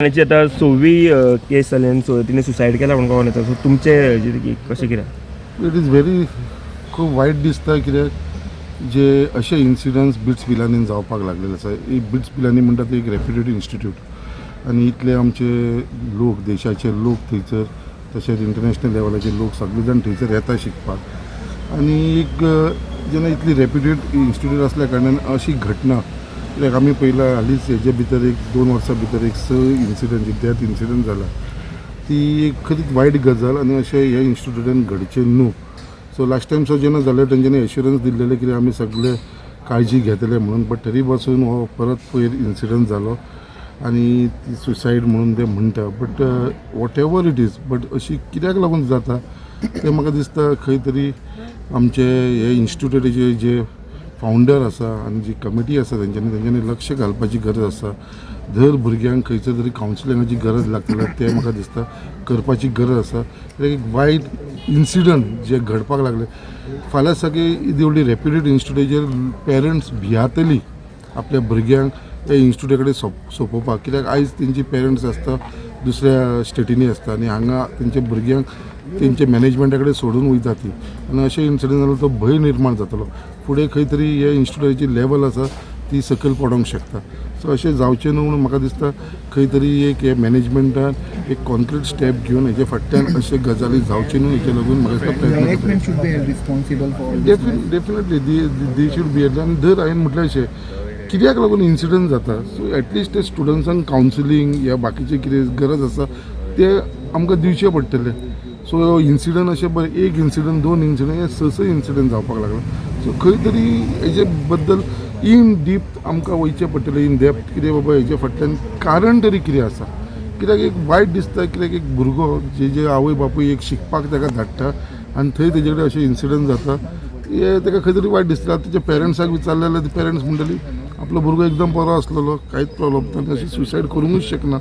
त्याची आता 6वी केस जाली आनी तिने सुसायड केला म्हणून कळून येता. सो तुमचे कशें कितें? इट इज व्हेरी खूब वायट दिसता कित्याक जे अशे इन्सिडंट्स बिट्स पिलांनी जावपाक लागलेले आसा. ही बिट्स पिलांनी म्हणटा ते एक रेप्युटेड इन्स्टिट्यूट आनी इतले आमचे लोक देशाचे लोक थंयसर तशेंच इंटरनॅशनल लेवलाचे लोक सगळे जाण थंयसर येता शिकपाक आनी एक जेन्ना इतली रेप्युटेड इन्स्टिट्यूट असल्या कारणान अशी घटना कित्याक आमी पयला हालींच हेजे भितर एक 2 वर्सां भितर एक 6 इन्सिडंट डेथ इन्सिडंट जाला. ती एक खरीच वायट गजाल आनी अशें ह्या इन्स्टिट्यूटान घडचें न्हू. सो लास्ट टायम जेन्ना जालें तेंच्यांनी एश्युरन्स दिल्लेले की आमी सगळे काळजी घेतले म्हणून. बट तरी पासून हो परत पयर इन्सिडंट जालो आनी ती सुसायड म्हणून ते म्हणटा. But what ever it is but अशी कित्याक लागून जाता तें म्हाका दिसता खंय तरी आमचे हे इन्स्टिट्यूटाचे जे फावंडर आसा आनी जी कमिटी आसा तेंच्यांनी लक्ष घालपाची गरज आसा. दर भुरग्यांक खंयच्या तरी कावन्सिलिंगाची गरज लागतली ते म्हाका दिसता करपाची गरज आसा. एक वायट इन्सिडंट जे घडपाक लागले फाल्यां सगळी देवली रेप्युटेड इन्स्टिट्यूटाचेर पेरंट्स भियातली आपल्या भुरग्यांक त्या इन्स्टिट्यूटा कडेन सोंपोवपाक. कित्याक आयज तेंची पेरंट्स आसता दुसऱ्या स्टेटींनी आसता आनी हांगा तेंच्या भुरग्यांक तेंचे मॅनेजमेंटा कडेन सोडून वयता ती आनी अशें इन्सिडंट जालो तो भंय निर्माण जातलो. फुडें खंय तरी हे इन्स्टिट्यूटाची लेवल आसा ती सकयल पडोंक शकता. सो अशें जावचें न्हू म्हणून म्हाका दिसता खंय तरी एक हे मॅनेजमेंटान एक कॉन्क्रीट स्टेप घेवन हेजे फाटल्यान अशे गजाली जावचे न्हू हेचे लागून म्हाका डेफिनेटली दी शूड बी आनी दर हांवें म्हटलें अशें कित्याक लागून इन्सिडंट जाता. सो एटलिस्ट ते स्टुडंट्सांक कावन्सिलींग या बाकीचे कितें गरज आसा ते आमकां दिवचे पडटले. सो इन्सिडंट अशें बरें एक इन्सिडंट 2 इन्सिडंट हे 6 इन्सिडंट जावपाक लागला. सो खंय तरी हेजे बद्दल इन डीप आमकां वयचें पडटलें इन डेप्थ कितें बाबा हेजे फाटल्यान कारण तरी कितें आसा. कित्याक एक वायट दिसता कित्याक एक भुरगो जे आवय बापूय एक शिकपाक ताका धाडटा आनी थंय तेजे कडेन अशें इन्सिडंट जाता हे ताका खंय तरी वायट दिसता. तेच्या पेरंट्साक विचारलें जाल्यार ती पेरंट्स म्हणटली आपलो भुरगो एकदम बरो आसलेलो कांयच प्रॉब्लम ना अशी सुसायड करूंकच शकना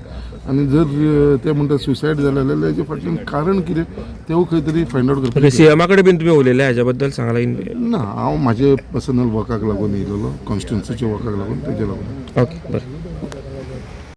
आनी जर ते म्हणटा सुसायड जालें जाल्यार हेजे फाटल्यान कारण कितें तेवूय खंय तरी फायंड आवट करपाक. सीएमा कडेन बीन तुमी उलयले हाज्या बद्दल सांगला? ना हांव म्हाजे पर्सनल वर्काक लागून येयलेलो कॉन्स्टिट्युन्सीच्या वर्काक लागून तेजे लागून. ओके बरें.